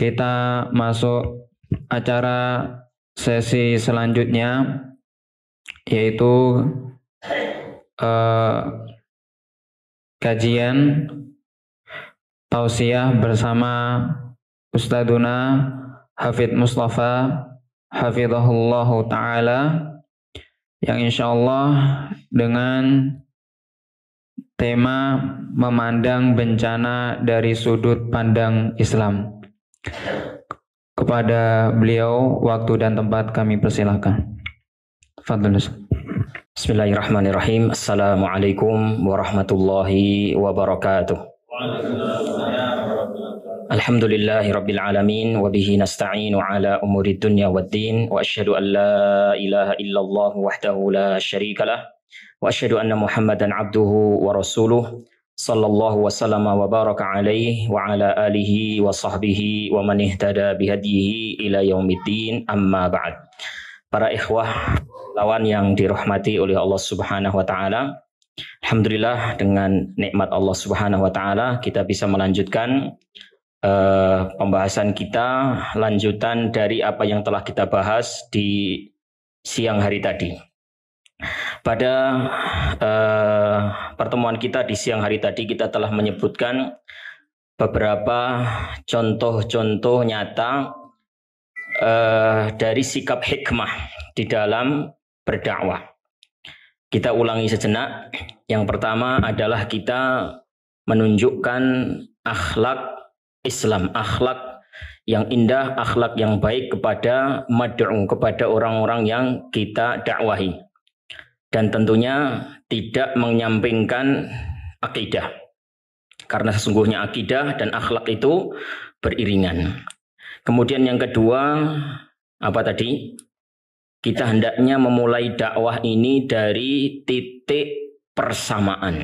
Kita masuk acara sesi selanjutnya, yaitu kajian tausiah bersama Ustadzuna Hafidz Mustafa Hafizahullahu Ta'ala, yang insya Allah dengan tema memandang bencana dari sudut pandang Islam. Kepada beliau waktu dan tempat kami persilakan. Fadhil. Bismillahirrahmanirrahim. Assalamualaikum warahmatullahi wabarakatuh. Alhamdulillahirabbil alamin wa bihi nasta'inu ala umuri dunya waddin wa asyhadu an la ilaha illallah wahdahu la syarikalah wa asyhadu anna Muhammadan abduhu wa rasuluh sallallahu wasallama wa baraka alaihi wa ala alihi wa sahbihi wa man ihtada bihadihi ila yaumiddin, amma ba'd. Para ikhwah lawan yang dirahmati oleh Allah Subhanahu wa taala, alhamdulillah dengan nikmat Allah Subhanahu wa taala kita bisa melanjutkan pembahasan kita, lanjutan dari apa yang telah kita bahas di siang hari tadi. Pada pertemuan kita di siang hari tadi kita telah menyebutkan beberapa contoh-contoh nyata dari sikap hikmah di dalam berdakwah. Kita ulangi sejenak. Yang pertama adalah kita menunjukkan akhlak Islam, akhlak yang indah, akhlak yang baik kepada mad'u, kepada orang-orang yang kita dakwahi. Dan tentunya tidak menyampingkan akidah. Karena sesungguhnya akidah dan akhlak itu beriringan. Kemudian yang kedua, apa tadi? Kita hendaknya memulai dakwah ini dari titik persamaan.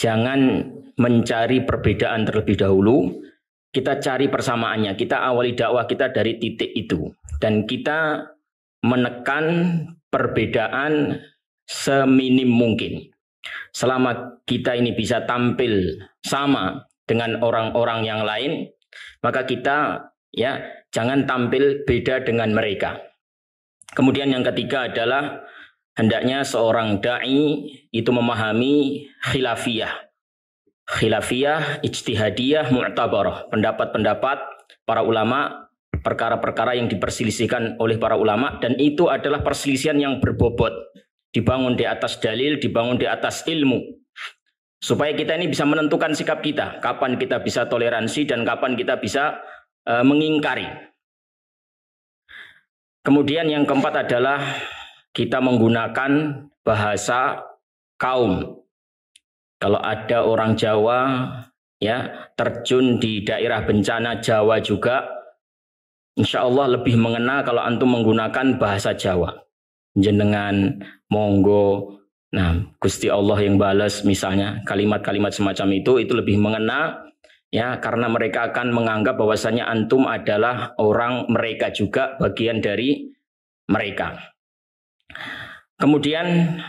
Jangan mencari perbedaan terlebih dahulu. Kita cari persamaannya. Kita awali dakwah kita dari titik itu. Dan kita menekan perbedaan seminim mungkin. Selama kita ini bisa tampil sama dengan orang-orang yang lain, maka kita jangan tampil beda dengan mereka. Kemudian yang ketiga adalah hendaknya seorang dai itu memahami khilafiyah. Khilafiyah, ijtihadiyah, mu'tabarah. Pendapat-pendapat para ulama, perkara-perkara yang diperselisihkan oleh para ulama, dan itu adalah perselisihan yang berbobot. Dibangun di atas dalil, dibangun di atas ilmu. Supaya kita ini bisa menentukan sikap kita. Kapan kita bisa toleransi dan kapan kita bisa mengingkari. Kemudian yang keempat adalah kita menggunakan bahasa kaum. Kalau ada orang Jawa terjun di daerah bencana Jawa juga, insya Allah lebih mengena kalau antum menggunakan bahasa Jawa. Jenengan, monggo, Gusti Allah yang balas, misalnya kalimat-kalimat semacam itu lebih mengena, karena mereka akan menganggap bahwasanya antum adalah orang mereka juga, bagian dari mereka. Kemudian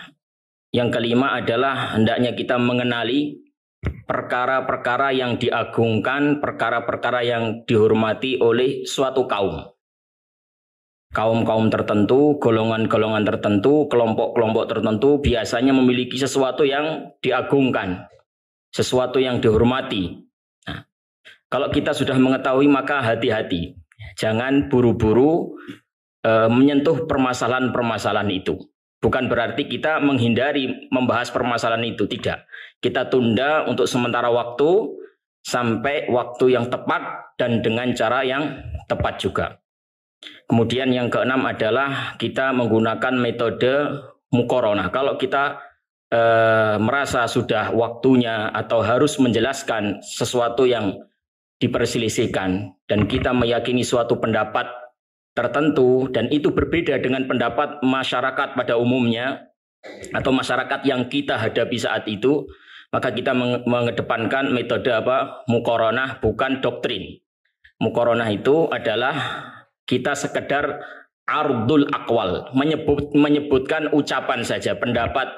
yang kelima adalah hendaknya kita mengenali perkara-perkara yang diagungkan, perkara-perkara yang dihormati oleh suatu kaum. Kaum-kaum tertentu, golongan-golongan tertentu, kelompok-kelompok tertentu biasanya memiliki sesuatu yang diagungkan, sesuatu yang dihormati. Nah, kalau kita sudah mengetahui maka hati-hati. Jangan buru-buru menyentuh permasalahan-permasalahan itu. Bukan berarti kita menghindari membahas permasalahan itu, tidak. Kita tunda untuk sementara waktu sampai waktu yang tepat dan dengan cara yang tepat juga. Kemudian yang keenam adalah kita menggunakan metode muqaranah. Kalau kita merasa sudah waktunya atau harus menjelaskan sesuatu yang diperselisihkan dan kita meyakini suatu pendapat tertentu dan itu berbeda dengan pendapat masyarakat pada umumnya atau masyarakat yang kita hadapi saat itu, maka kita mengedepankan metode muqaranah, bukan doktrin. Muqaranah itu adalah kita sekedar ardul aqwal, menyebutkan ucapan saja. Pendapat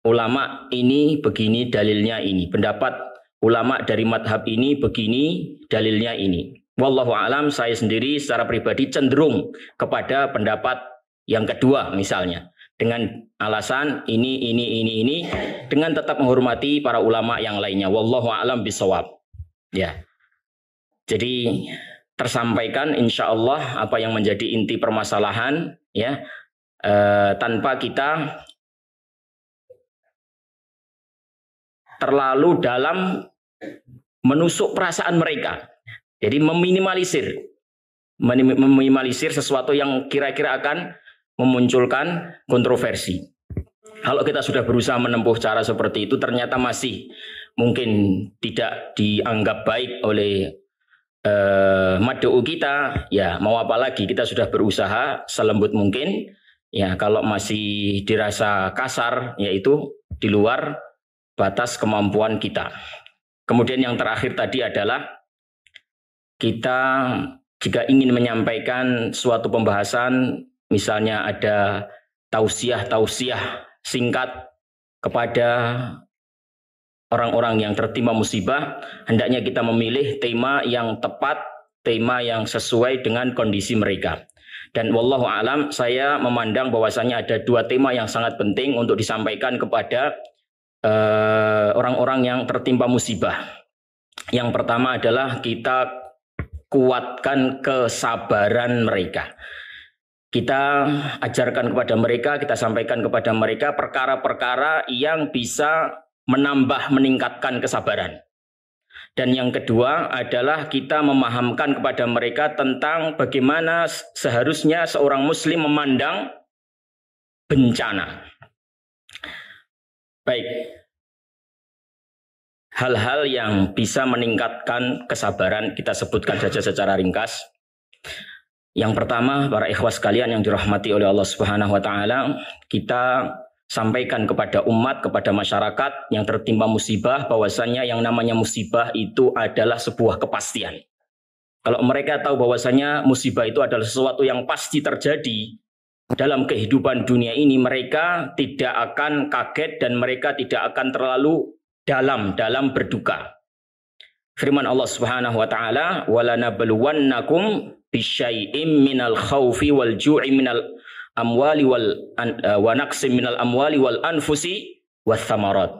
ulama ini begini, dalilnya ini. Pendapat ulama dari madhab ini begini, dalilnya ini. Wallahu alam, saya sendiri secara pribadi cenderung kepada pendapat yang kedua misalnya. Dengan alasan ini, dengan tetap menghormati para ulama yang lainnya. Wallahu alam bisawab. Ya. Jadi tersampaikan insya Allah apa yang menjadi inti permasalahan, ya, tanpa kita terlalu dalam menusuk perasaan mereka. Jadi meminimalisir sesuatu yang kira-kira akan memunculkan kontroversi. Kalau kita sudah berusaha menempuh cara seperti itu, ternyata masih mungkin tidak dianggap baik oleh mad'u kita, ya mau apa lagi, kita sudah berusaha selembut mungkin. Ya kalau masih dirasa kasar, yaitu di luar batas kemampuan kita. Kemudian yang terakhir tadi adalah kita jika ingin menyampaikan suatu pembahasan, misalnya ada tausiah singkat kepada orang-orang yang tertimpa musibah, hendaknya kita memilih tema yang tepat, tema yang sesuai dengan kondisi mereka. Dan wallahu alam, saya memandang bahwasanya ada dua tema yang sangat penting untuk disampaikan kepada orang-orang yang tertimpa musibah. Yang pertama adalah kita kuatkan kesabaran mereka. Kita ajarkan kepada mereka, kita sampaikan kepada mereka perkara-perkara yang bisa meningkatkan kesabaran. Dan yang kedua adalah kita memahamkan kepada mereka tentang bagaimana seharusnya seorang muslim memandang bencana. Baik. Hal-hal yang bisa meningkatkan kesabaran kita sebutkan saja secara ringkas. Yang pertama, para ikhwas sekalian yang dirahmati oleh Allah Subhanahu wa taala, kita sampaikan kepada umat, kepada masyarakat yang tertimpa musibah bahwasanya yang namanya musibah itu adalah sebuah kepastian. Kalau mereka tahu bahwasanya musibah itu adalah sesuatu yang pasti terjadi dalam kehidupan dunia ini, mereka tidak akan kaget dan mereka tidak akan terlalu dalam berduka. Firman Allah Subhanahu wa taala, "Walanabluwannakum bisyai'im minal khaufi wal ju'i minal amwali wa naqsim minal amwali wal anfusi was thamarat."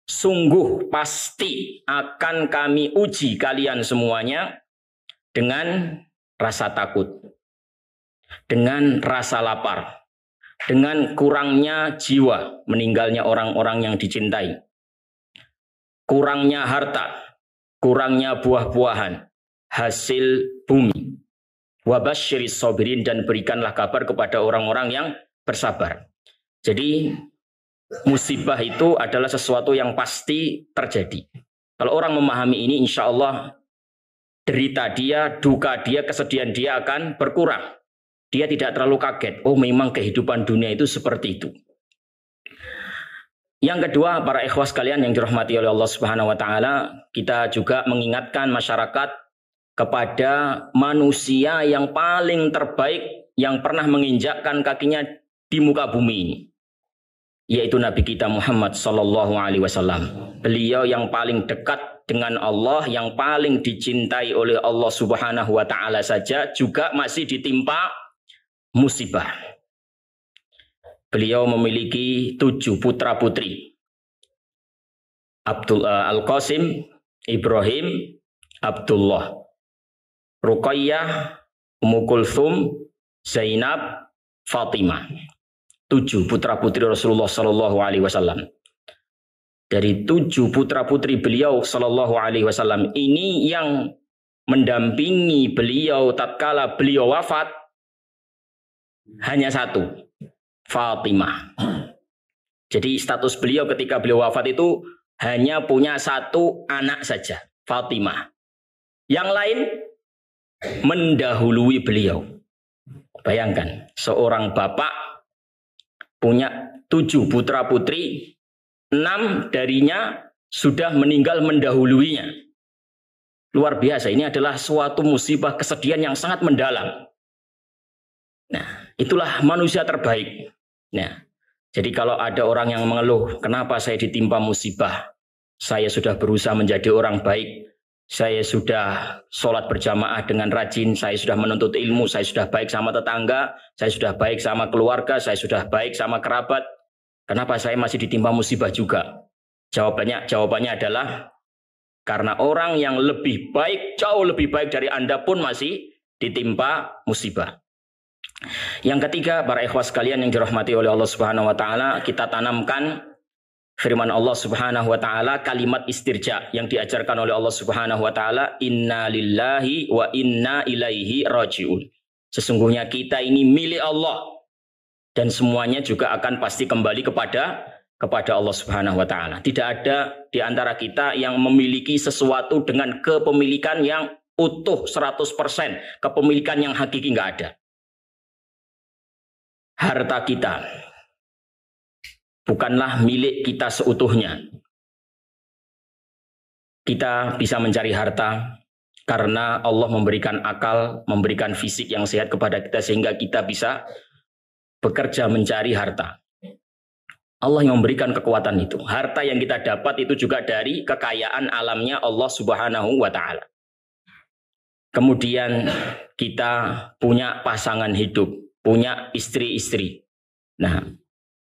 Sungguh pasti akan kami uji kalian semuanya dengan rasa takut, dengan rasa lapar, dengan kurangnya jiwa, meninggalnya orang-orang yang dicintai, kurangnya harta, kurangnya buah-buahan, hasil bumi. Wabasyiris sabirin, dan berikanlah kabar kepada orang-orang yang bersabar. Jadi musibah itu adalah sesuatu yang pasti terjadi. Kalau orang memahami ini, insya Allah derita dia, duka dia, kesedihan dia akan berkurang. Dia tidak terlalu kaget. Oh, memang kehidupan dunia itu seperti itu. Yang kedua, para ikhwas sekalian yang dirahmati oleh Allah Subhanahu wa taala, kita juga mengingatkan masyarakat kepada manusia yang paling terbaik yang pernah menginjakkan kakinya di muka bumi ini, yaitu Nabi kita Muhammad sallallahu alaihi wasallam. Beliau yang paling dekat dengan Allah, yang paling dicintai oleh Allah Subhanahu wa taala saja juga masih ditimpa musibah. Beliau memiliki 7 putra-putri. Al-Qasim, Ibrahim, Abdullah, Ruqayyah, Ummu Kulthum, Zainab, Fatimah. 7 putra-putri Rasulullah sallallahu alaihi wasallam. Dari 7 putra-putri beliau sallallahu alaihi wasallam ini, yang mendampingi beliau tatkala beliau wafat hanya 1, Fatimah. Jadi status beliau ketika beliau wafat itu hanya punya 1 anak saja, Fatimah. Yang lain mendahului beliau. Bayangkan, seorang bapak punya 7 putra putri, 6 darinya sudah meninggal mendahuluinya. Luar biasa, ini adalah suatu musibah kesedihan yang sangat mendalam. Nah, itulah manusia terbaik. Nah, jadi kalau ada orang yang mengeluh, kenapa saya ditimpa musibah? Saya sudah berusaha menjadi orang baik. saya sudah sholat berjamaah dengan rajin, saya sudah menuntut ilmu, saya sudah baik sama tetangga, saya sudah baik sama keluarga, saya sudah baik sama kerabat. Kenapa saya masih ditimpa musibah juga? Jawabannya adalah karena orang yang lebih baik, jauh lebih baik dari Anda pun masih ditimpa musibah. Yang ketiga, para ikhwas sekalian yang dirahmati oleh Allah Subhanahu wa taala, kita tanamkan firman Allah Subhanahu wa taala, kalimat istirja yang diajarkan oleh Allah Subhanahu wa taala, inna lillahi wa inna ilaihi rajiun. Sesungguhnya kita ini milik Allah dan semuanya juga akan pasti kembali kepada Allah Subhanahu wa taala. Tidak ada di antara kita yang memiliki sesuatu dengan kepemilikan yang utuh 100%, kepemilikan yang hakiki, enggak ada. Harta kita bukanlah milik kita seutuhnya. Kita bisa mencari harta karena Allah memberikan akal, memberikan fisik yang sehat kepada kita sehingga kita bisa bekerja mencari harta. Allah yang memberikan kekuatan itu. Harta yang kita dapat itu juga dari kekayaan alamnya Allah Subhanahu wa taala. Kemudian kita punya pasangan hidup, punya istri-istri. Nah,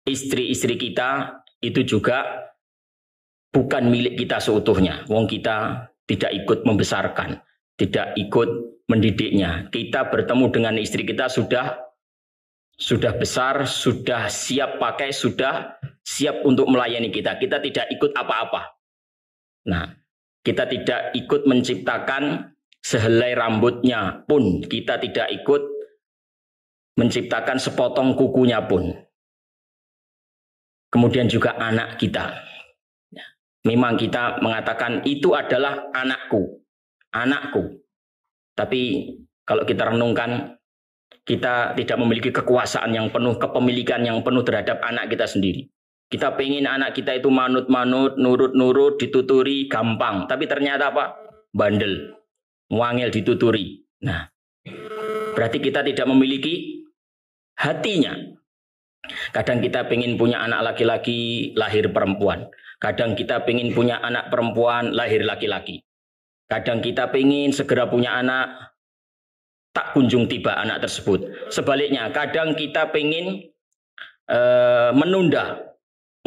istri-istri kita itu juga bukan milik kita seutuhnya. Wong kita tidak ikut membesarkan, tidak ikut mendidiknya. Kita bertemu dengan istri kita sudah besar, sudah siap pakai, sudah siap untuk melayani kita. Kita tidak ikut apa-apa. Nah, kita tidak ikut menciptakan sehelai rambutnya pun. Kita tidak ikut menciptakan sepotong kukunya pun. Kemudian juga anak kita. Memang kita mengatakan itu adalah anakku. Anakku. Tapi kalau kita renungkan, kita tidak memiliki kekuasaan yang penuh, kepemilikan yang penuh terhadap anak kita sendiri. Kita pengen anak kita itu manut-manut, nurut-nurut, dituturi, gampang. Tapi ternyata apa? Bandel. Wangil dituturi. Nah, berarti kita tidak memiliki hatinya. Kadang kita pengen punya anak laki-laki, lahir perempuan. Kadang kita pengen punya anak perempuan, lahir laki-laki. Kadang kita pengen segera punya anak, tak kunjung tiba anak tersebut. Sebaliknya, kadang kita pengen menunda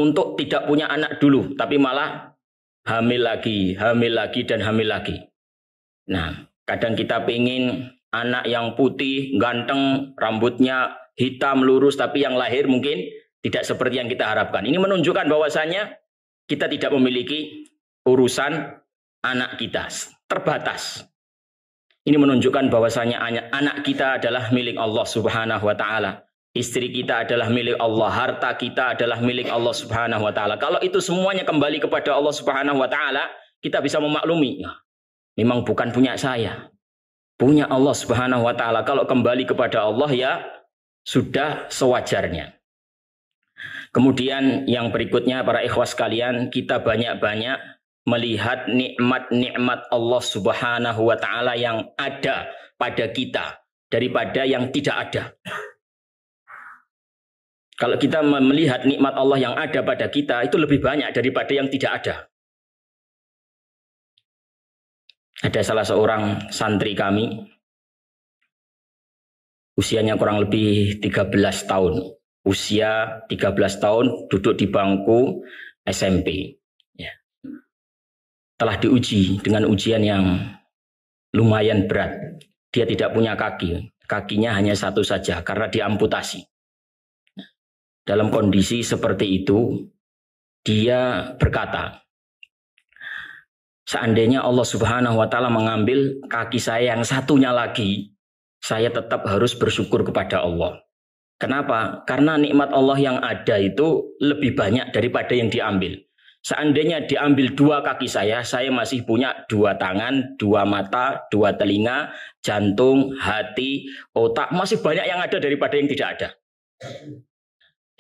untuk tidak punya anak dulu, tapi malah hamil lagi, dan hamil lagi. Nah, kadang kita pengen anak yang putih, ganteng, rambutnya hitam, lurus, tapi yang lahir mungkin tidak seperti yang kita harapkan. Ini menunjukkan bahwasanya kita tidak memiliki urusan anak kita, terbatas. Ini menunjukkan bahwasanya anak kita adalah milik Allah Subhanahu wa taala. Istri kita adalah milik Allah, harta kita adalah milik Allah Subhanahu wa taala. Kalau itu semuanya kembali kepada Allah Subhanahu wa taala, kita bisa memaklumi, memang bukan punya saya. Punya Allah Subhanahu wa taala. Kalau kembali kepada Allah ya sudah sewajarnya. Kemudian yang berikutnya para ikhwas sekalian, kita banyak-banyak melihat nikmat-nikmat Allah Subhanahu wa taala yang ada pada kita daripada yang tidak ada. Kalau kita melihat nikmat Allah yang ada pada kita itu lebih banyak daripada yang tidak ada. Ada salah seorang santri kami, usianya kurang lebih 13 tahun. Usia 13 tahun duduk di bangku SMP. Ya. Telah diuji dengan ujian yang lumayan berat. Dia tidak punya kaki. Kakinya hanya satu saja karena diamputasi. Dalam kondisi seperti itu, dia berkata, seandainya Allah Subhanahu wa taala mengambil kaki saya yang satunya lagi, saya tetap harus bersyukur kepada Allah. Kenapa? Karena nikmat Allah yang ada itu lebih banyak daripada yang diambil. Seandainya diambil 2 kaki saya masih punya 2 tangan, 2 mata, 2 telinga, jantung, hati, otak, masih banyak yang ada daripada yang tidak ada.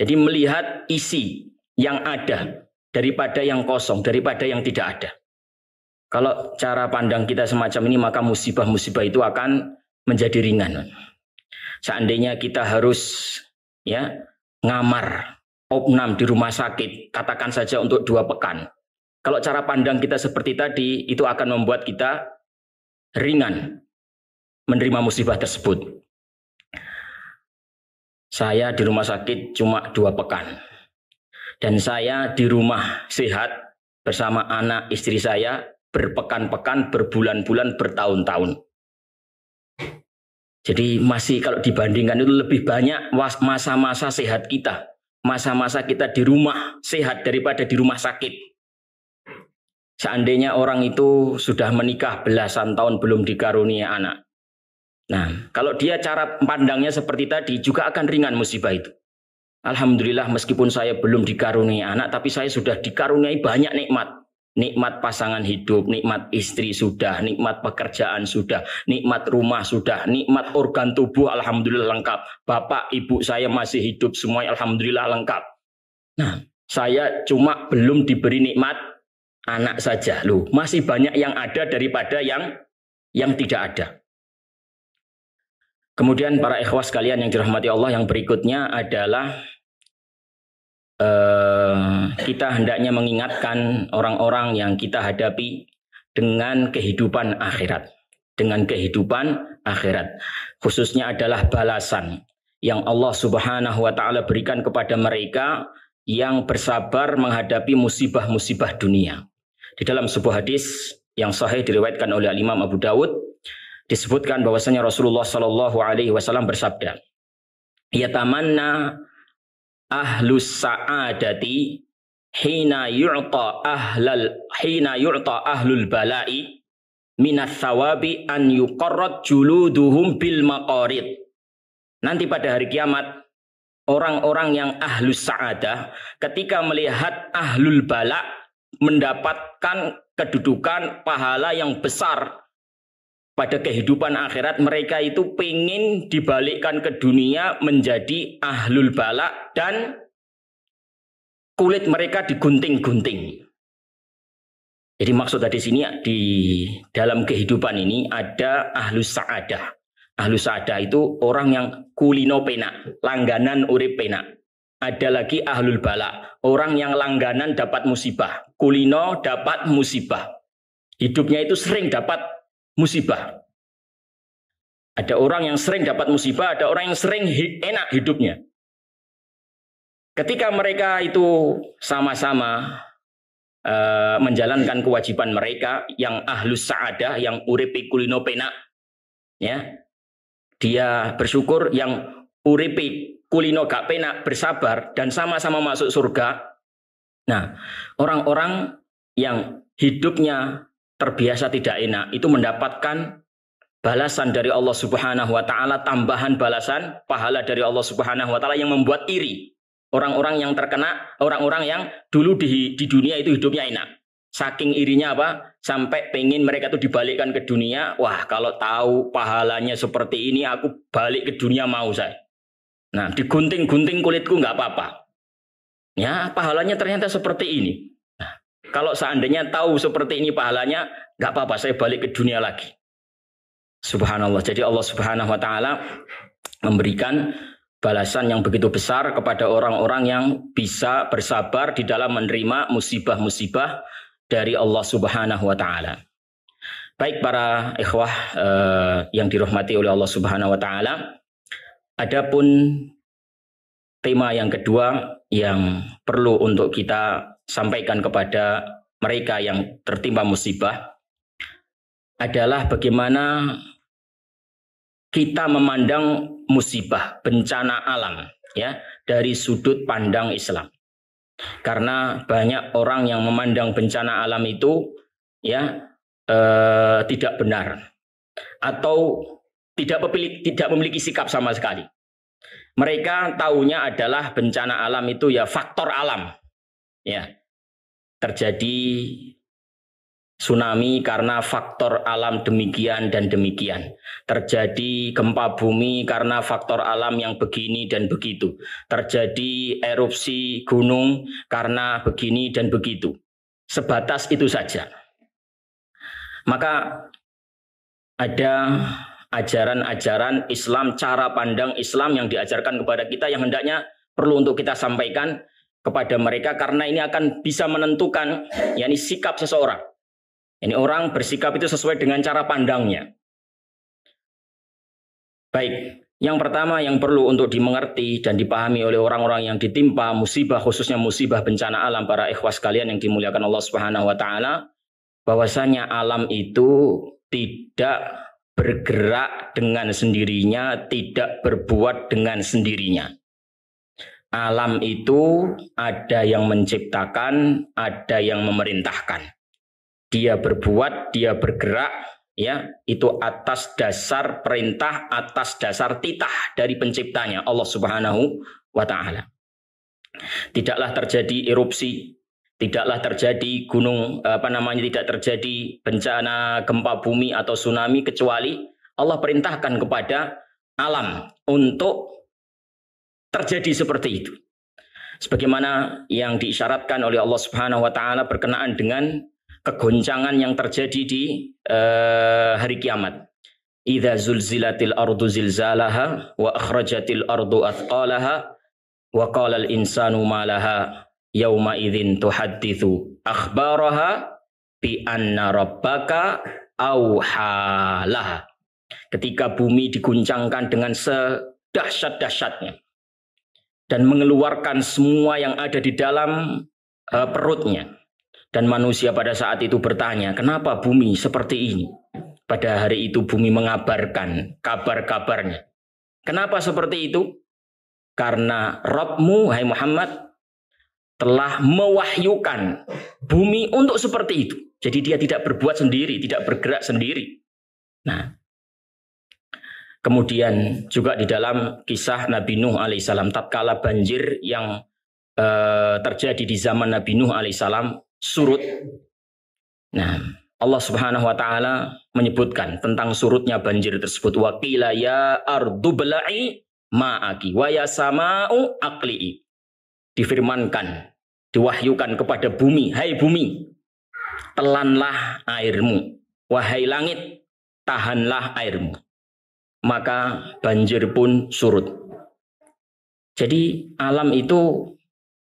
Jadi melihat isi yang ada daripada yang kosong, daripada yang tidak ada. Kalau cara pandang kita semacam ini, maka musibah-musibah itu akan menjadi ringan. Seandainya kita harus ngamar, opnam di rumah sakit, katakan saja untuk 2 pekan. Kalau cara pandang kita seperti tadi, itu akan membuat kita ringan menerima musibah tersebut. Saya di rumah sakit cuma 2 pekan. Dan saya di rumah sehat bersama anak istri saya berpekan-pekan, berbulan-bulan, bertahun-tahun. Jadi masih kalau dibandingkan itu lebih banyak masa-masa sehat kita. Masa-masa kita di rumah sehat daripada di rumah sakit. Seandainya orang itu sudah menikah belasan tahun belum dikaruniai anak. Nah, kalau dia cara pandangnya seperti tadi juga akan ringan musibah itu. Alhamdulillah meskipun saya belum dikaruniai anak, tapi saya sudah dikaruniai banyak nikmat. Nikmat pasangan hidup, nikmat istri sudah, nikmat pekerjaan sudah, nikmat rumah sudah, nikmat organ tubuh alhamdulillah lengkap. Bapak, ibu saya masih hidup semuanya alhamdulillah lengkap. Nah, saya cuma belum diberi nikmat anak saja. Loh, masih banyak yang ada daripada yang tidak ada. Kemudian para ikhwas sekalian yang dirahmati Allah, yang berikutnya adalah kita hendaknya mengingatkan orang-orang yang kita hadapi dengan kehidupan akhirat. Dengan kehidupan akhirat. Khususnya adalah balasan yang Allah Subhanahu wa ta'ala berikan kepada mereka yang bersabar menghadapi musibah-musibah dunia. Di dalam sebuah hadis yang sahih diriwayatkan oleh Imam Abu Dawud, disebutkan bahwasanya Rasulullah Shallallahu Alaihi Wasallam bersabda, "Yatamanna ahlus sa'adati hina yu'ta ahlul bala'i minas sawabi an yuqarrat juluduhum bil maqarid." Nanti pada hari kiamat, orang-orang yang ahlus sa'adah ketika melihat ahlul bala mendapatkan kedudukan pahala yang besar pada kehidupan akhirat, mereka itu pengen dibalikkan ke dunia menjadi ahlul bala dan kulit mereka digunting-gunting. Jadi maksud dari sini di dalam kehidupan ini ada ahlus sa'adah. Ahlus sa'adah itu orang yang kulino penak, langganan urip penak. Ada lagi ahlul bala, orang yang langganan dapat musibah, kulino dapat musibah. Hidupnya itu sering dapat musibah. Ada orang yang sering dapat musibah, ada orang yang sering enak hidupnya. Ketika mereka itu sama-sama menjalankan kewajiban mereka, yang ahlus sa'adah, yang uripi kulino penak, ya, dia bersyukur, yang uripi kulino gak penak bersabar dan sama-sama masuk surga. Nah, orang-orang yang hidupnya terbiasa tidak enak itu mendapatkan balasan dari Allah Subhanahu wa ta'ala, tambahan balasan pahala dari Allah Subhanahu wa ta'ala yang membuat iri orang-orang yang terkena, orang-orang yang dulu di dunia itu hidupnya enak. Saking irinya apa? Sampai pengen mereka itu dibalikkan ke dunia. Wah, kalau tahu pahalanya seperti ini, aku balik ke dunia mau saya. Nah, digunting-gunting kulitku nggak apa-apa. Ya, pahalanya ternyata seperti ini. Nah, kalau seandainya tahu seperti ini pahalanya, nggak apa-apa, saya balik ke dunia lagi. Subhanallah. Jadi Allah Subhanahu wa ta'ala memberikan balasan yang begitu besar kepada orang-orang yang bisa bersabar di dalam menerima musibah-musibah dari Allah Subhanahu wa ta'ala. Baik para ikhwah yang dirahmati oleh Allah Subhanahu wa ta'ala, adapun tema yang kedua yang perlu untuk kita sampaikan kepada mereka yang tertimpa musibah adalah bagaimana kita memandang musibah, bencana alam, ya, dari sudut pandang Islam. Karena banyak orang yang memandang bencana alam itu ya tidak benar atau tidak memiliki sikap sama sekali. Mereka taunya adalah bencana alam itu ya faktor alam. Ya. Terjadi tsunami karena faktor alam demikian dan demikian. Terjadi gempa bumi karena faktor alam yang begini dan begitu. Terjadi erupsi gunung karena begini dan begitu. Sebatas itu saja. Maka ada ajaran-ajaran Islam, cara pandang Islam yang diajarkan kepada kita yang hendaknya perlu untuk kita sampaikan kepada mereka karena ini akan bisa menentukan yakni sikap seseorang. Ini orang bersikap itu sesuai dengan cara pandangnya. Baik, yang pertama yang perlu untuk dimengerti dan dipahami oleh orang-orang yang ditimpa musibah, khususnya musibah bencana alam, para ikhwas sekalian yang dimuliakan Allah Subhanahu wa taala, bahwasanya alam itu tidak bergerak dengan sendirinya, tidak berbuat dengan sendirinya. Alam itu ada yang menciptakan, ada yang memerintahkan. Dia berbuat, dia bergerak, ya, itu atas dasar perintah, atas dasar titah dari penciptanya Allah Subhanahu wa taala. Tidaklah terjadi erupsi, tidaklah terjadi gunung tidak terjadi bencana gempa bumi atau tsunami kecuali Allah perintahkan kepada alam untuk terjadi seperti itu. Sebagaimana yang diisyaratkan oleh Allah Subhanahu wa taala berkenaan dengan kegoncangan yang terjadi di hari kiamat. Idza zulzilatil ardu zilzalaha wa akhrajatil ardu athqalaha wa qala al insanu ma laha yauma idzin tuhadditsu akhbaraha bi anna rabbaka auhalaha. Ketika bumi diguncangkan dengan sedahsyat-dahsyatnya dan mengeluarkan semua yang ada di dalam perutnya, dan manusia pada saat itu bertanya, kenapa bumi seperti ini? Pada hari itu bumi mengabarkan kabar-kabarnya. Kenapa seperti itu? Karena Rabbmu, hai Muhammad, telah mewahyukan bumi untuk seperti itu. Jadi dia tidak berbuat sendiri, tidak bergerak sendiri. Nah, kemudian juga di dalam kisah Nabi Nuh alaihissalam, tatkala banjir yang terjadi di zaman Nabi Nuh alaihissalam surut. Nah, Allah Subhanahu wa taala menyebutkan tentang surutnya banjir tersebut. Wa qila ya ardu bla'i ma'aki wa ya sama'u aqli'i. Difirmankan, diwahyukan kepada bumi, hai bumi, telanlah airmu, wahai langit, tahanlah airmu. Maka banjir pun surut. Jadi alam itu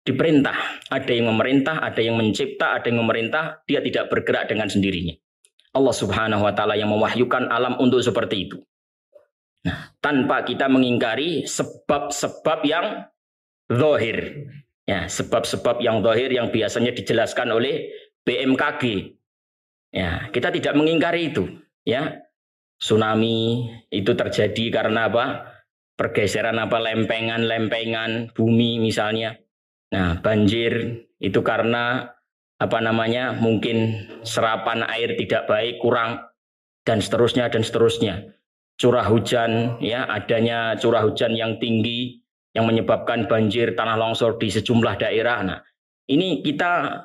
diperintah, ada yang memerintah, ada yang mencipta, ada yang memerintah, dia tidak bergerak dengan sendirinya. Allah Subhanahu wa taala yang mewahyukan alam untuk seperti itu. Nah, tanpa kita mengingkari sebab-sebab yang zahir. Ya, sebab-sebab yang zahir yang biasanya dijelaskan oleh BMKG. Ya, kita tidak mengingkari itu, ya. Tsunami itu terjadi karena apa? Pergeseran lempengan bumi misalnya. Nah, banjir itu karena mungkin serapan air tidak baik, kurang, dan seterusnya dan seterusnya. Curah hujan, ya, adanya curah hujan yang tinggi yang menyebabkan banjir, tanah longsor di sejumlah daerah. Nah, ini kita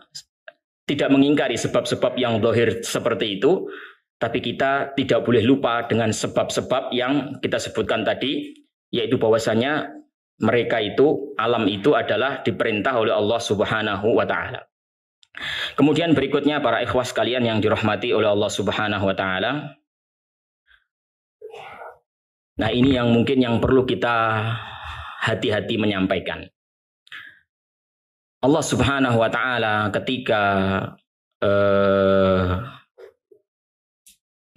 tidak mengingkari sebab-sebab yang zahir seperti itu, tapi kita tidak boleh lupa dengan sebab-sebab yang kita sebutkan tadi, yaitu bahwasanya mereka itu, alam itu adalah diperintah oleh Allah Subhanahu wa taala. Kemudian berikutnya para ikhwas sekalian yang dirahmati oleh Allah Subhanahu wa taala. Nah, ini yang mungkin yang perlu kita hati-hati menyampaikan. Allah Subhanahu wa taala ketika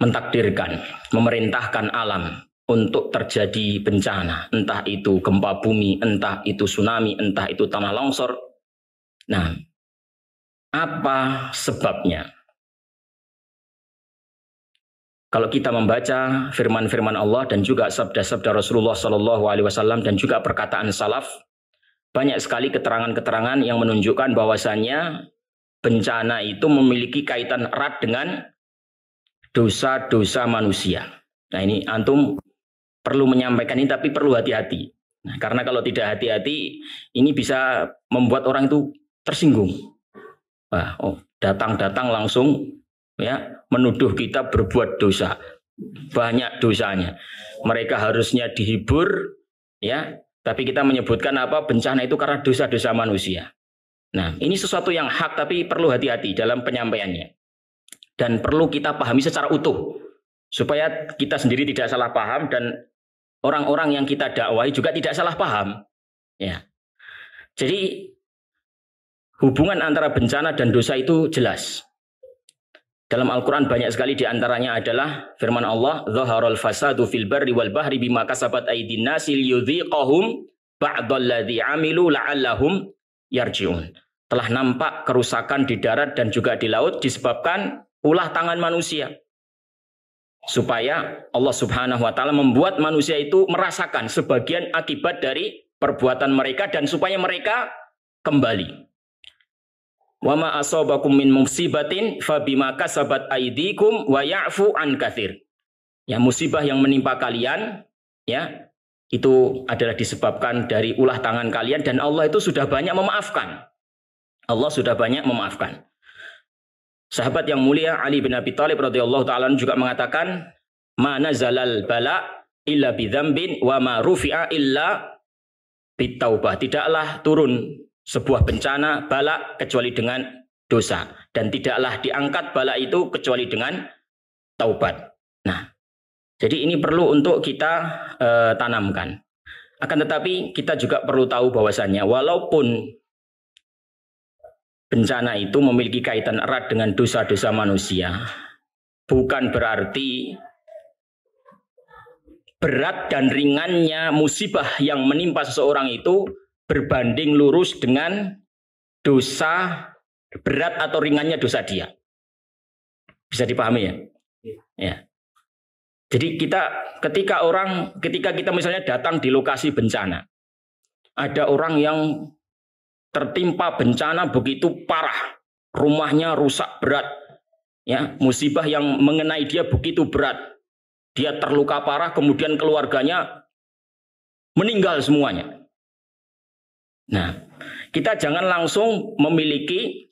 mentakdirkan, memerintahkan alam untuk terjadi bencana, entah itu gempa bumi, entah itu tsunami, entah itu tanah longsor. Nah, apa sebabnya? Kalau kita membaca firman-firman Allah dan juga sabda-sabda Rasulullah SAW dan juga perkataan salaf, banyak sekali keterangan-keterangan yang menunjukkan bahwasannya bencana itu memiliki kaitan erat dengan dosa-dosa manusia. Nah, ini antum perlu menyampaikan ini, tapi perlu hati-hati. Nah, karena kalau tidak hati-hati, ini bisa membuat orang itu tersinggung. Wah, datang-datang langsung ya menuduh kita berbuat dosa, banyak dosanya. Mereka harusnya dihibur, ya, tapi kita menyebutkan bencana itu karena dosa-dosa manusia. Nah, ini sesuatu yang hak, tapi perlu hati-hati dalam penyampaiannya dan perlu kita pahami secara utuh supaya kita sendiri tidak salah paham dan orang-orang yang kita dakwahi juga tidak salah paham. Ya, jadi hubungan antara bencana dan dosa itu jelas. Dalam Al-Quran banyak sekali diantaranya adalah firman Allah, "Zaharal fasadu fil barri wal bahri bima kasabat aydin nasi liyudhiqahum ba'dalladzi 'amilu la'allahum yarji'un." Telah nampak kerusakan di darat dan juga di laut disebabkan ulah tangan manusia. Supaya Allah Subhanahu wa taala membuat manusia itu merasakan sebagian akibat dari perbuatan mereka dan supaya mereka kembali. Wa ma asabakum min musibatin fabima kasabat aydikum wa ya'fu an katsir. Ya, musibah yang menimpa kalian ya itu adalah disebabkan dari ulah tangan kalian dan Allah itu sudah banyak memaafkan. Allah sudah banyak memaafkan. Sahabat yang mulia Ali bin Abi Thalib radhiyallahu taala juga mengatakan, "Ma nazalal bala illa bidzambin wa ma rufi'a illa bitaubah." Tidaklah turun sebuah bencana bala kecuali dengan dosa dan tidaklah diangkat bala itu kecuali dengan taubat. Nah, jadi ini perlu untuk kita tanamkan. Akan tetapi kita juga perlu tahu bahwasannya walaupun bencana itu memiliki kaitan erat dengan dosa-dosa manusia, bukan berarti berat dan ringannya musibah yang menimpa seseorang itu berbanding lurus dengan dosa berat atau ringannya dosa dia. Bisa dipahami ya? Ya. Jadi ketika kita misalnya datang di lokasi bencana, ada orang yang tertimpa bencana begitu parah, rumahnya rusak berat, ya musibah yang mengenai dia begitu berat, dia terluka parah, kemudian keluarganya meninggal semuanya. Nah, kita jangan langsung memiliki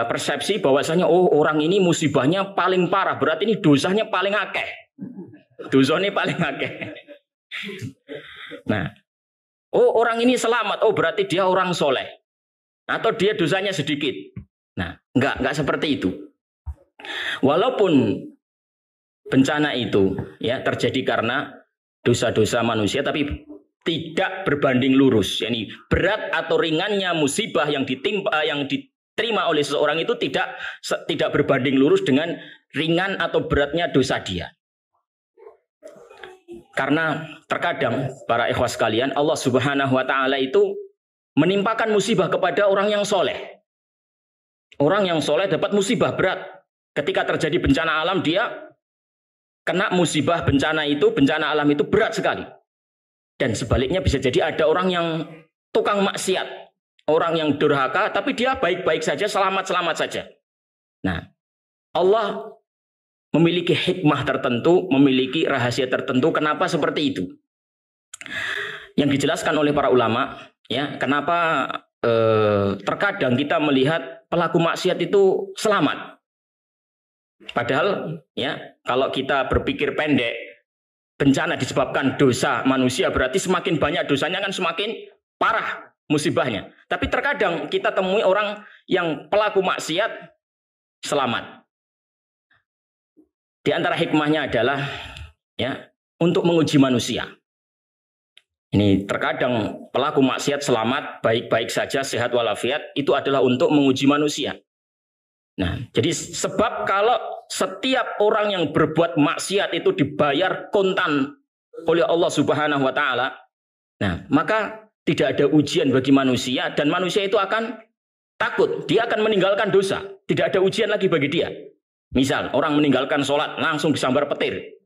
persepsi bahwasanya orang ini musibahnya paling parah, berarti ini dosanya paling akeh, dosanya paling akeh. Nah, orang ini selamat, berarti dia orang soleh. Atau dia dosanya sedikit. Nah, enggak seperti itu. Walaupun bencana itu ya terjadi karena dosa-dosa manusia, tapi tidak berbanding lurus. Yani berat atau ringannya musibah yang diterima oleh seseorang itu tidak berbanding lurus dengan ringan atau beratnya dosa dia. Karena terkadang para ikhwas sekalian, Allah Subhanahu wa taala itu menimpakan musibah kepada orang yang soleh. Orang yang soleh dapat musibah berat. Ketika terjadi bencana alam, dia kena musibah bencana alam itu berat sekali. Dan sebaliknya bisa jadi ada orang yang tukang maksiat, orang yang durhaka, tapi dia baik-baik saja, selamat-selamat saja. Nah, Allah memiliki hikmah tertentu, memiliki rahasia tertentu. Kenapa seperti itu? Yang dijelaskan oleh para ulama, ya, kenapa terkadang kita melihat pelaku maksiat itu selamat. Padahal, ya, kalau kita berpikir pendek, bencana disebabkan dosa manusia, berarti semakin banyak dosanya kan semakin parah musibahnya. Tapi terkadang kita temui orang yang pelaku maksiat selamat. Di antara hikmahnya adalah ya untuk menguji manusia. Ini terkadang pelaku maksiat selamat, baik-baik saja, sehat walafiat, itu adalah untuk menguji manusia. Nah, jadi sebab kalau setiap orang yang berbuat maksiat itu dibayar kontan oleh Allah Subhanahu wa taala, nah, maka tidak ada ujian bagi manusia dan manusia itu akan takut, dia akan meninggalkan dosa, tidak ada ujian lagi bagi dia. Misal, orang meninggalkan sholat, langsung disambar petir.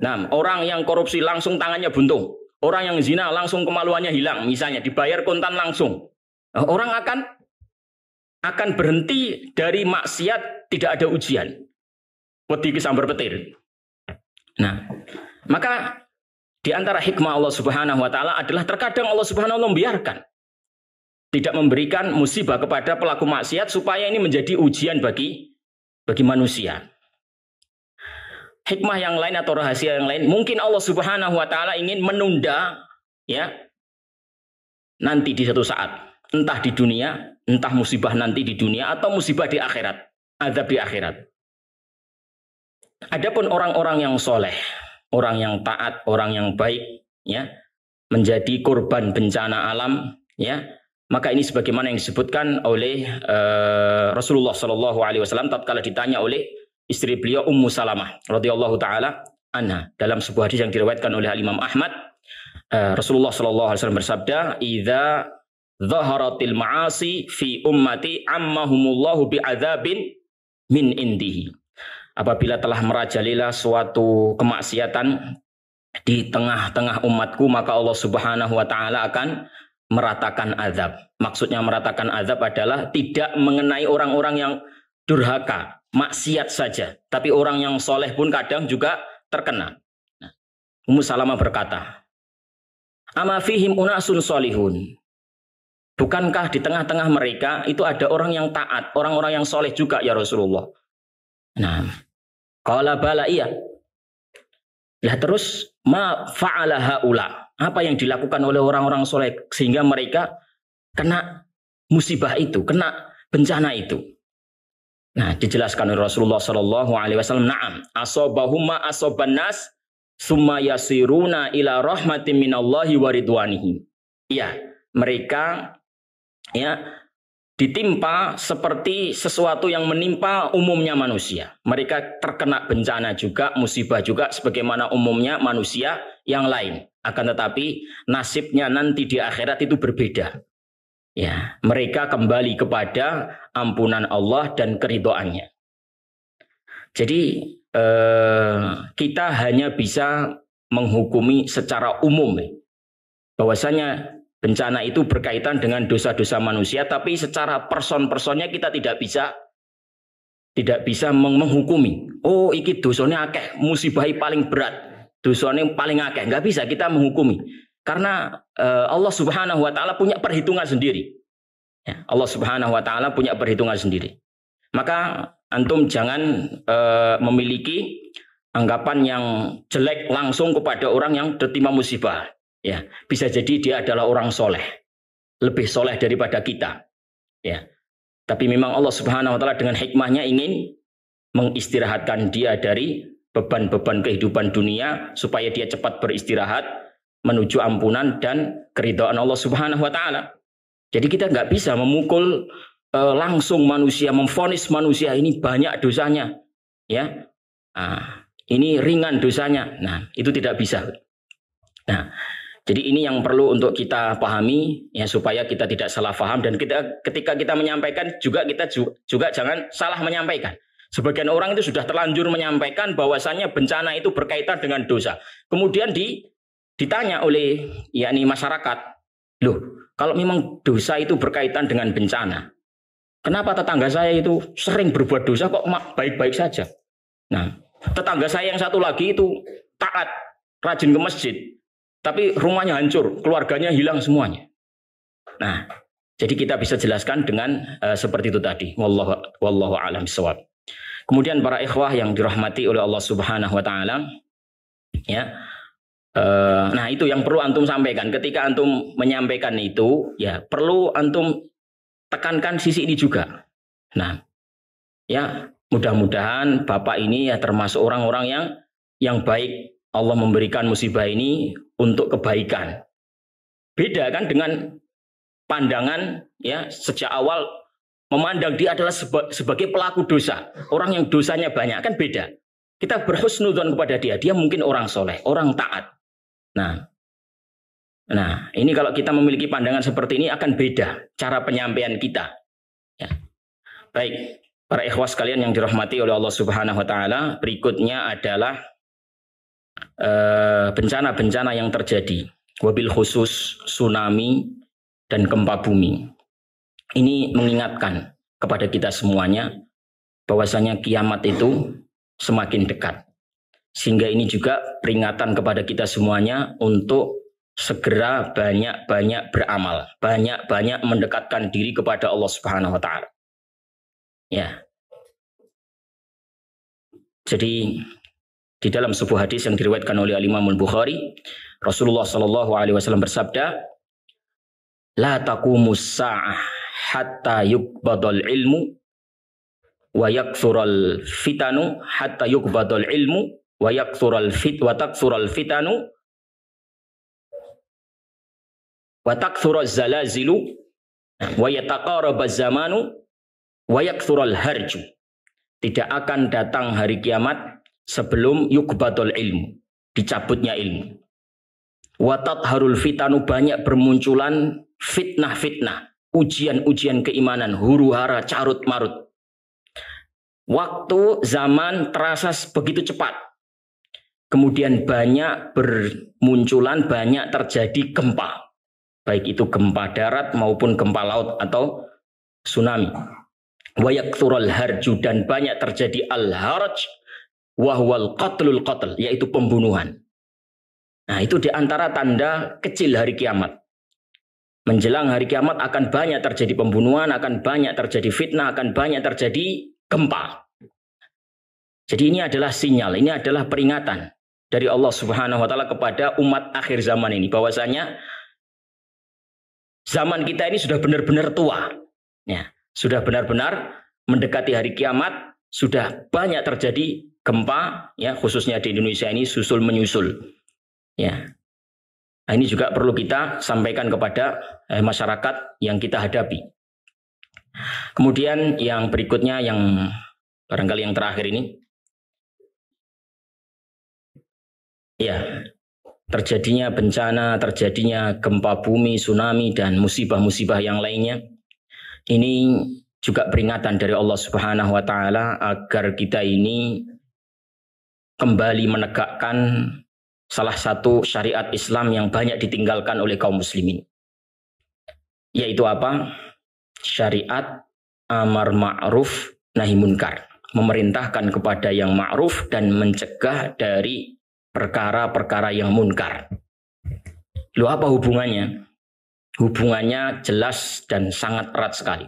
Nah, orang yang korupsi langsung tangannya buntung. Orang yang zina langsung kemaluannya hilang. Misalnya, dibayar kontan langsung. Nah, orang akan berhenti dari maksiat, tidak ada ujian. Wedi kesambar petir. Nah, maka di antara hikmah Allah Subhanahu wa taala adalah terkadang Allah Subhanahu wa taala membiarkan. Tidak memberikan musibah kepada pelaku maksiat supaya ini menjadi ujian bagi manusia. Hikmah yang lain atau rahasia yang lain, mungkin Allah Subhanahu wa taala ingin menunda ya nanti di satu saat, entah di dunia, entah musibah nanti di dunia atau musibah di akhirat, azab di akhirat. Adapun orang-orang yang soleh, orang yang taat, orang yang baik ya menjadi korban bencana alam ya, Maka ini sebagaimana yang disebutkan oleh Rasulullah Shallallahu Alaihi Wasallam tatkala ditanya oleh istri beliau Ummu Salamah radhiyallahu taala anha dalam sebuah hadis yang diriwayatkan oleh Imam Ahmad, Rasulullah Shallallahu Alaihi Wasallam bersabda, "Idza dhaharatil ma'asi fi ummati ammahumullahu bi'adzabin min indihi." Apabila telah merajalela suatu kemaksiatan di tengah-tengah umatku, maka Allah Subhanahu wa taala akan meratakan azab. Maksudnya meratakan azab adalah tidak mengenai orang-orang yang durhaka, maksiat saja, tapi orang yang soleh pun kadang juga terkena. Ummu Salamah berkata, "Ama fihim unasun solihun." Bukankah di tengah-tengah mereka itu ada orang yang taat, orang-orang yang soleh juga ya Rasulullah? Nah, qala bala, iya. Lah terus ma fa'ala haula, apa yang dilakukan oleh orang-orang soleh sehingga mereka kena musibah itu, kena bencana itu? Nah, dijelaskan oleh Rasulullah Shallallahu Alaihi Wasallam, na'am asobahum ma asoban nas summa yasiruna ila rahmatin minallahi wa ridwanihi. Iya, mereka ya ditimpa seperti sesuatu yang menimpa umumnya manusia. Mereka terkena bencana juga, musibah juga sebagaimana umumnya manusia yang lain. Akan tetapi nasibnya nanti di akhirat itu berbeda. Ya, mereka kembali kepada ampunan Allah dan keridhoannya. Jadi kita hanya bisa menghukumi secara umum bahwasanya bencana itu berkaitan dengan dosa-dosa manusia, tapi secara person-personnya kita tidak bisa menghukumi. Oh, iki dosanya akeh, musibahi paling berat, dosanya paling akeh. Nggak bisa kita menghukumi. Karena Allah Subhanahu wa taala punya perhitungan sendiri. Ya, Allah Subhanahu wa taala punya perhitungan sendiri. Maka antum jangan memiliki anggapan yang jelek langsung kepada orang yang tertimpa musibah. Ya, bisa jadi dia adalah orang soleh, lebih soleh daripada kita. Ya, tapi memang Allah Subhanahu wa taala dengan hikmahnya ingin mengistirahatkan dia dari beban-beban kehidupan dunia supaya dia cepat beristirahat menuju ampunan dan keridhaan Allah Subhanahu wa taala. Jadi kita nggak bisa memukul langsung manusia, memvonis manusia ini banyak dosanya, ya, ini ringan dosanya. Nah, itu tidak bisa. Nah, jadi ini yang perlu untuk kita pahami ya supaya kita tidak salah paham, dan ketika kita menyampaikan juga kita juga jangan salah menyampaikan. Sebagian orang itu sudah terlanjur menyampaikan bahwasannya bencana itu berkaitan dengan dosa. Kemudian ditanya oleh yakni masyarakat, loh, kalau memang dosa itu berkaitan dengan bencana, kenapa tetangga saya itu sering berbuat dosa kok baik-baik saja? Nah, tetangga saya yang satu lagi itu taat, rajin ke masjid, tapi rumahnya hancur, keluarganya hilang semuanya. Nah, jadi kita bisa jelaskan dengan seperti itu tadi. Wallahu a'lam bishawab. Kemudian para ikhwah yang dirahmati oleh Allah Subhanahu wa taala, ya. Nah, itu yang perlu antum sampaikan. Ketika antum menyampaikan itu, ya perlu antum tekankan sisi ini juga. Nah, ya mudah-mudahan Bapak ini ya termasuk orang-orang yang baik. Allah memberikan musibah ini untuk kebaikan. Beda kan dengan pandangan ya sejak awal memandang dia adalah sebagai pelaku dosa, orang yang dosanya banyak, kan beda. Kita berhusnudzon kepada dia mungkin orang soleh, orang taat. Nah, ini kalau kita memiliki pandangan seperti ini akan beda cara penyampaian kita. Ya. Baik, para ikhwas sekalian yang dirahmati oleh Allah Subhanahu wa taala, berikutnya adalah bencana-bencana yang terjadi, wabil khusus tsunami dan gempa bumi. Ini mengingatkan kepada kita semuanya bahwasanya kiamat itu semakin dekat. Sehingga ini juga peringatan kepada kita semuanya untuk segera banyak-banyak beramal, banyak-banyak mendekatkan diri kepada Allah Subhanahu wa taala. Ya. Jadi di dalam sebuah hadis yang diriwayatkan oleh Imam Al-Bukhari, Rasulullah Shallallahu Alaihi Wasallam bersabda, "La taqumus sa'ah hatta yuqbadal ilmu wa yaksural fitanu hatta yuqbadal ilmu wa yaksural fitanu wa taksural zalazilu Wa yataqarabaz zamanu wa yakthurul harju. Tidak akan datang hari kiamat sebelum yukbatul ilmu, dicabutnya ilmu. Wa tatharul fitanu, banyak bermunculan fitnah-fitnah, ujian-ujian keimanan, huru-hara, carut-marut. Waktu zaman terasa begitu cepat. Kemudian banyak bermunculan, banyak terjadi gempa. Baik itu gempa darat maupun gempa laut atau tsunami. Wa yakthurul harju, dan banyak terjadi al-harj wa huwal qatlul qatl, yaitu pembunuhan. Nah, itu diantara tanda kecil hari kiamat. Menjelang hari kiamat akan banyak terjadi pembunuhan, akan banyak terjadi fitnah, akan banyak terjadi gempa. Jadi ini adalah sinyal, ini adalah peringatan dari Allah Subhanahu wa taala kepada umat akhir zaman ini, bahwasanya zaman kita ini sudah benar-benar tua. Ya, sudah benar-benar mendekati hari kiamat, sudah banyak terjadi gempa, ya, khususnya di Indonesia ini susul menyusul. Ya. Nah, ini juga perlu kita sampaikan kepada masyarakat yang kita hadapi. Kemudian yang berikutnya, yang barangkali yang terakhir ini, ya, terjadinya bencana, terjadinya gempa bumi, tsunami, dan musibah-musibah yang lainnya. Ini juga peringatan dari Allah Subhanahu wa taala agar kita ini kembali menegakkan salah satu syariat Islam yang banyak ditinggalkan oleh kaum muslimin. Yaitu apa? Syariat amar ma'ruf nahi munkar. Memerintahkan kepada yang ma'ruf dan mencegah dari perkara-perkara yang munkar. Loh, apa hubungannya? Hubungannya jelas dan sangat erat sekali.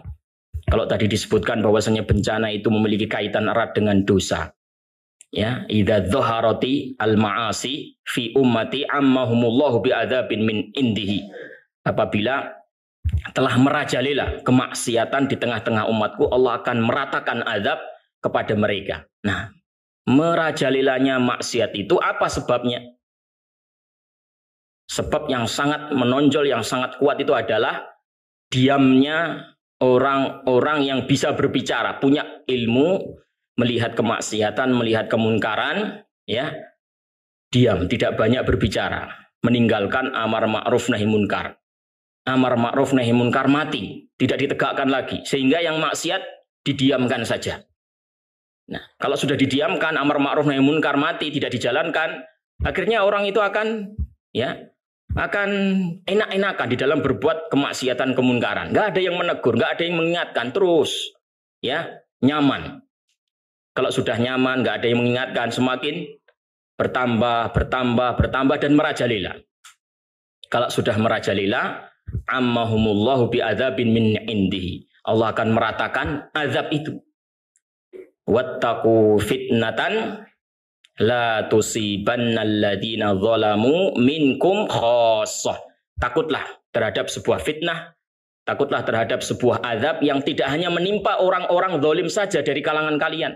Kalau tadi disebutkan bahwasanya bencana itu memiliki kaitan erat dengan dosa. Ya, idza dhaharati al-ma'asi fi ummati ammahumullahu bi'adzabin min indihi. Apabila telah merajalela kemaksiatan di tengah-tengah umatku, Allah akan meratakan azab kepada mereka. Nah, merajalelanya maksiat itu apa sebabnya? Sebab yang sangat menonjol, yang sangat kuat itu adalah diamnya orang-orang yang bisa berbicara, punya ilmu, melihat kemaksiatan, melihat kemunkaran, ya, diam, tidak banyak berbicara, meninggalkan amar ma'ruf nahi munkar. Amar ma'ruf nahi munkar mati, tidak ditegakkan lagi, sehingga yang maksiat didiamkan saja. Nah, kalau sudah didiamkan, amar ma'ruf nahi munkar mati, tidak dijalankan, akhirnya orang itu akan, ya, akan enak-enakan di dalam berbuat kemaksiatan kemunkaran. Nggak ada yang menegur, nggak ada yang mengingatkan, terus, ya, nyaman. Kalau sudah nyaman, nggak ada yang mengingatkan, semakin bertambah dan merajalela. Kalau sudah merajalela, ammahumullahu bi'adzabin min indihi. Allah akan meratakan azab itu. Wattaqu fitnatan la tusibannal ladzina zalamu minkum khassah. Takutlah terhadap sebuah fitnah, takutlah terhadap sebuah azab yang tidak hanya menimpa orang-orang zalim saja dari kalangan kalian.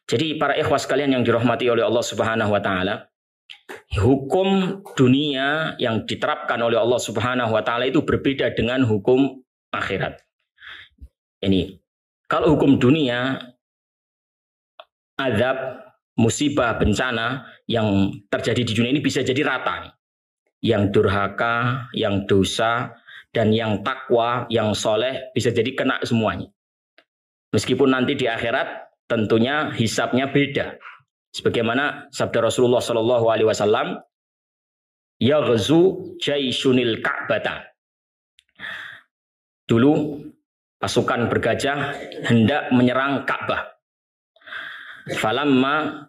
Jadi para ikhwas sekalian yang dirahmati oleh Allah Subhanahu wa taala, hukum dunia yang diterapkan oleh Allah Subhanahu wa taala itu berbeda dengan hukum akhirat. Ini kalau hukum dunia, azab, musibah, bencana yang terjadi di dunia ini bisa jadi rata. Yang durhaka, yang dosa, dan yang takwa, yang soleh bisa jadi kena semuanya. Meskipun nanti di akhirat tentunya hisabnya beda. Sebagaimana sabda Rasulullah SAW, yaghzu jaisyunil ka'bata. Dulu pasukan bergajah hendak menyerang Ka'bah. Falamma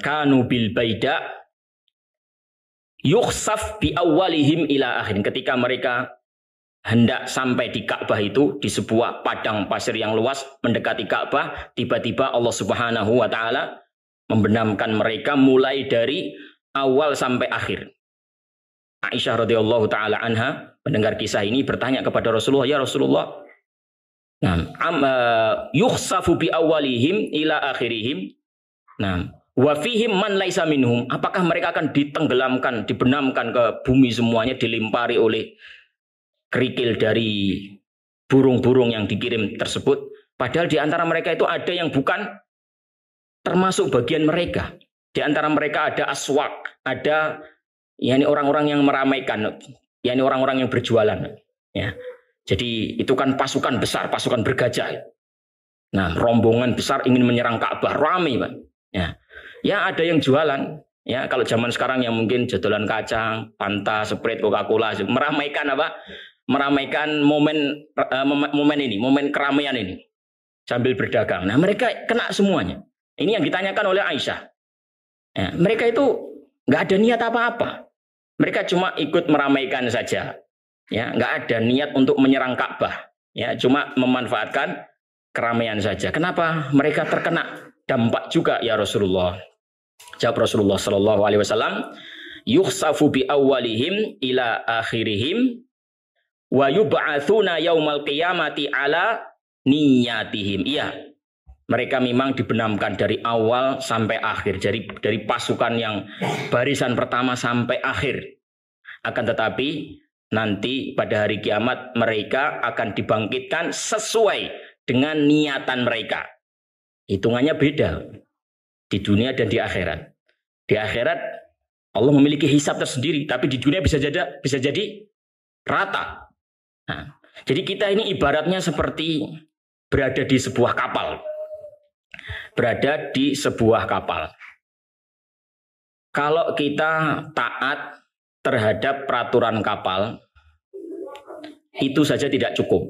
kanu bil baida yukhsaf bi awwalihim ila akhirin. Ketika mereka hendak sampai di Ka'bah itu, di sebuah padang pasir yang luas mendekati Ka'bah, tiba-tiba Allah Subhanahu wa taala membenamkan mereka mulai dari awal sampai akhir. Aisyah radhiyallahu taala anha mendengar kisah ini bertanya kepada Rasulullah, "Ya Rasulullah, yukhsafu bi awwalihim ila akhirihim. Wa fihim man laisa minhum." Apakah mereka akan ditenggelamkan, dibenamkan ke bumi semuanya, dilempari oleh kerikil dari burung-burung yang dikirim tersebut. Padahal di antara mereka itu ada yang bukan termasuk bagian mereka. Di antara mereka ada aswak, ada yakni orang-orang yang meramaikan, yakni orang-orang yang berjualan. Ya. Jadi itu kan pasukan besar, pasukan bergajah. Nah, rombongan besar ingin menyerang Ka'bah, ramai, Pak. Ya ada yang jualan. Ya, kalau zaman sekarang yang mungkin jodolan kacang, Fanta, Sprite, Coca-Cola, meramaikan apa? Meramaikan momen ini, momen keramaian ini sambil berdagang. Nah, mereka kena semuanya. Ini yang ditanyakan oleh Aisyah. Ya, mereka itu nggak ada niat apa-apa. Mereka cuma ikut meramaikan saja. Ya, nggak ada niat untuk menyerang Ka'bah. Ya, cuma memanfaatkan keramaian saja. Kenapa mereka terkena dampak juga ya Rasulullah? Jawab Rasulullah Sallallahu Alaihi Wasallam, yukhsafu bi awalihim ila akhirihim, wa yub'atsuna yaumal qiyamati ala niyatihim. Iya, mereka memang dibenamkan dari awal sampai akhir, dari pasukan yang barisan pertama sampai akhir. Akan tetapi nanti pada hari kiamat mereka akan dibangkitkan sesuai dengan niatan mereka. Hitungannya beda di dunia dan di akhirat. Di akhirat Allah memiliki hisab tersendiri, tapi di dunia bisa jadi rata. Nah, jadi kita ini ibaratnya seperti berada di sebuah kapal. Berada di sebuah kapal. Kalau kita taat terhadap peraturan kapal, itu saja tidak cukup.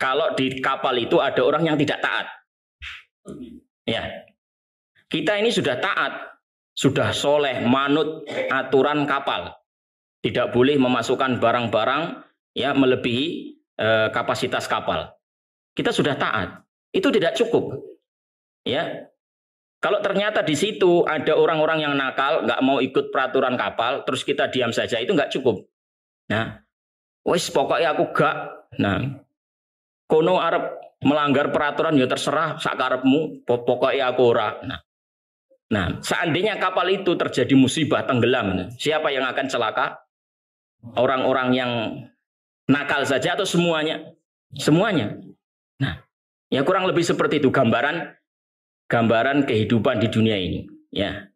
Kalau di kapal itu ada orang yang tidak taat. Ya, kita ini sudah taat, sudah soleh, manut aturan kapal. Tidak boleh memasukkan barang-barang ya melebihi kapasitas kapal. Kita sudah taat, itu tidak cukup. Ya, kalau ternyata di situ ada orang-orang yang nakal, nggak mau ikut peraturan kapal, terus kita diam saja, itu nggak cukup. Nah, wis pokoknya aku gak. Nah, kono arep melanggar peraturan ya terserah sakarepmu, pokoknya aku ora. Nah, seandainya kapal itu terjadi musibah tenggelam, siapa yang akan celaka? Orang-orang yang nakal saja atau semuanya? Semuanya. Nah, ya kurang lebih seperti itu gambaran kehidupan di dunia ini. Ya,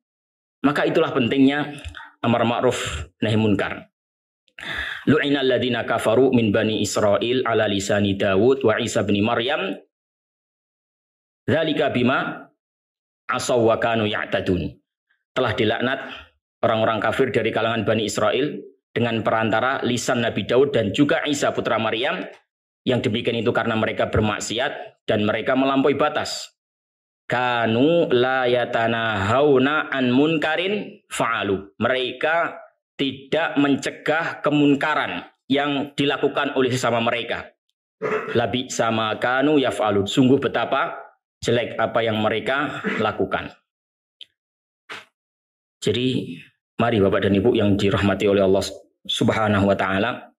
maka itulah pentingnya amar ma'ruf nahi munkar. Lu'inal ladzina kafaru min bani Israil ala lisani Dawud wa Isa bin Maryam. Dzalika bima asaw wa kanu ya'tadun. Telah dilaknat orang-orang kafir dari kalangan Bani Israel dengan perantara lisan Nabi Daud dan juga Isa putra Maryam. Yang demikian itu karena mereka bermaksiat dan mereka melampaui batas. Kanu la yatanahawna an munkarin fa'alu. Mereka tidak mencegah kemunkaran yang dilakukan oleh sesama mereka. Labi sama kanu yaf'alun. Sungguh betapa jelek apa yang mereka lakukan. Jadi mari Bapak dan Ibu yang dirahmati oleh Allah Subhanahu wa taala,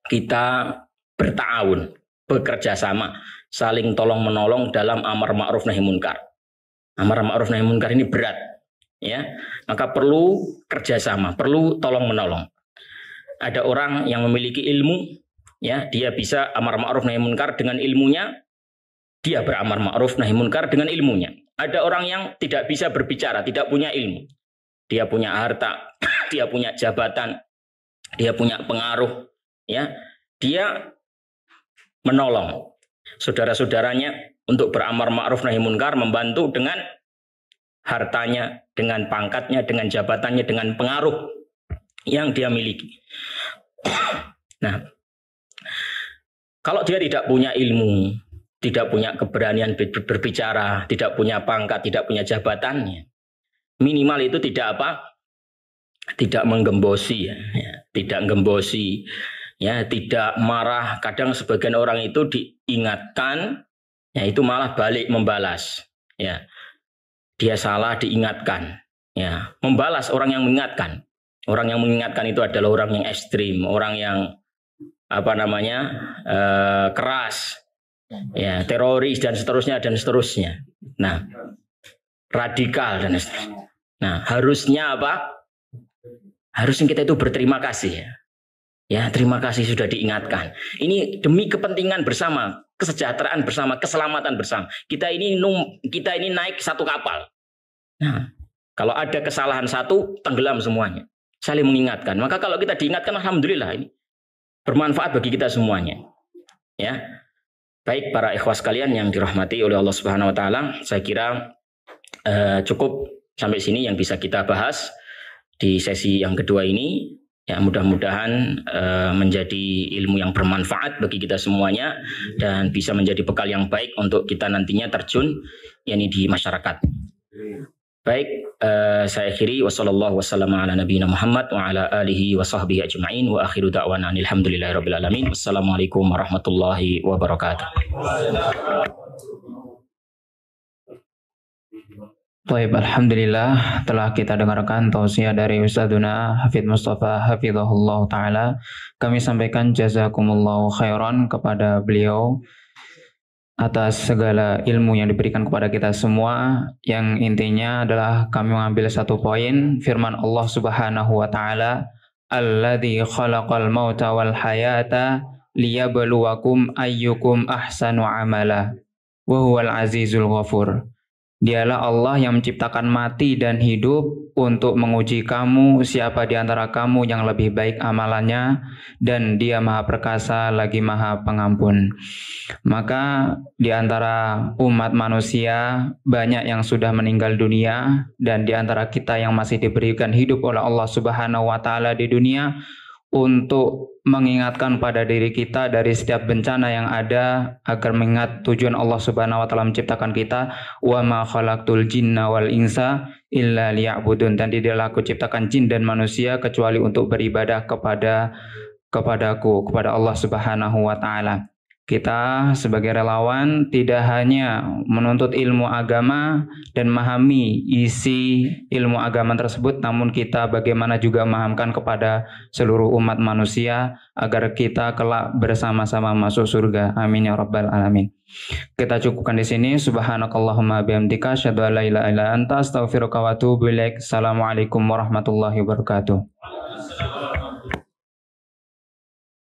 kita berta'awun, bekerja sama, saling tolong menolong dalam amar ma'ruf nahi munkar. Amar ma'ruf nahi munkar ini berat. Ya, maka perlu kerjasama, perlu tolong menolong. Ada orang yang memiliki ilmu, ya, dia bisa amar ma'ruf nahi munkar dengan ilmunya, dia beramar ma'ruf nahi munkar dengan ilmunya. Ada orang yang tidak bisa berbicara, tidak punya ilmu, dia punya harta, dia punya jabatan, dia punya pengaruh, ya, dia menolong saudara-saudaranya untuk beramar ma'ruf nahi munkar, membantu dengan hartanya, dengan pangkatnya, dengan jabatannya, dengan pengaruh yang dia miliki. Nah, kalau dia tidak punya ilmu, tidak punya keberanian berbicara, tidak punya pangkat, tidak punya jabatannya, minimal itu tidak apa? Tidak menggembosi, ya. Tidak gembosi, ya, tidak marah. Kadang sebagian orang itu diingatkan, ya, itu malah balik membalas, ya. Dia salah diingatkan, ya, membalas orang yang mengingatkan. Orang yang mengingatkan itu adalah orang yang ekstrim, orang yang apa namanya keras, ya, teroris dan seterusnya dan seterusnya. Nah, radikal dan seterusnya. Nah, harusnya apa? Harusnya kita itu berterima kasih, ya. Ya, terima kasih sudah diingatkan. Ini demi kepentingan bersama, kesejahteraan bersama, keselamatan bersama. Kita ini naik satu kapal. Nah, kalau ada kesalahan satu, tenggelam semuanya. Saling mengingatkan. Maka kalau kita diingatkan, alhamdulillah ini bermanfaat bagi kita semuanya. Ya. Baik para ikhwas sekalian yang dirahmati oleh Allah Subhanahu wa taala, saya kira cukup sampai sini yang bisa kita bahas di sesi yang kedua ini. Ya, mudah-mudahan menjadi ilmu yang bermanfaat bagi kita semuanya dan bisa menjadi bekal yang baik untuk kita nantinya terjun yakni di masyarakat. Baik, saya akhiri wassallallahu wasallam ala nabiyina Muhammad wa ala alihi wa sahbihi ajma'in wa akhiru da'wana alhamdulillahirabbil alamin. Wassalamualaikum warahmatullahi wabarakatuh. Baik, alhamdulillah telah kita dengarkan tausiah dari Ustadzuna Hafidz Mustafa hafizahullah taala. Kami sampaikan jazakumullahu khairan kepada beliau atas segala ilmu yang diberikan kepada kita semua, yang intinya adalah kami mengambil satu poin firman Allah Subhanahu wa taala, alladzi khalaqal mauta wal hayata liyabluwakum ayyukum ahsanu amala wa huwal azizul ghafur. Dialah Allah yang menciptakan mati dan hidup untuk menguji kamu siapa di antara kamu yang lebih baik amalannya, dan Dia Maha Perkasa lagi Maha Pengampun. Maka di antara umat manusia banyak yang sudah meninggal dunia, dan di antara kita yang masih diberikan hidup oleh Allah Subhanahu wa taala di dunia untuk mengingatkan pada diri kita dari setiap bencana yang ada, agar mengingat tujuan Allah Subhanahu wa taala menciptakan kita, wa ma khalaqtul jinna wal insa illa liya'budun, dan tidaklah aku ciptakan jin dan manusia kecuali untuk beribadah kepadaku, kepada Allah Subhanahu wa taala. Kita sebagai relawan tidak hanya menuntut ilmu agama dan memahami isi ilmu agama tersebut, namun kita bagaimana juga memahamkan kepada seluruh umat manusia agar kita kelak bersama-sama masuk surga. Amin ya rabbal alamin. Kita cukupkan di sini. Subhanakallahumma bihamdika asyhadu an la ilaha illa anta astaghfiruka wa atubu ilaik. Assalamualaikum warahmatullahi wabarakatuh.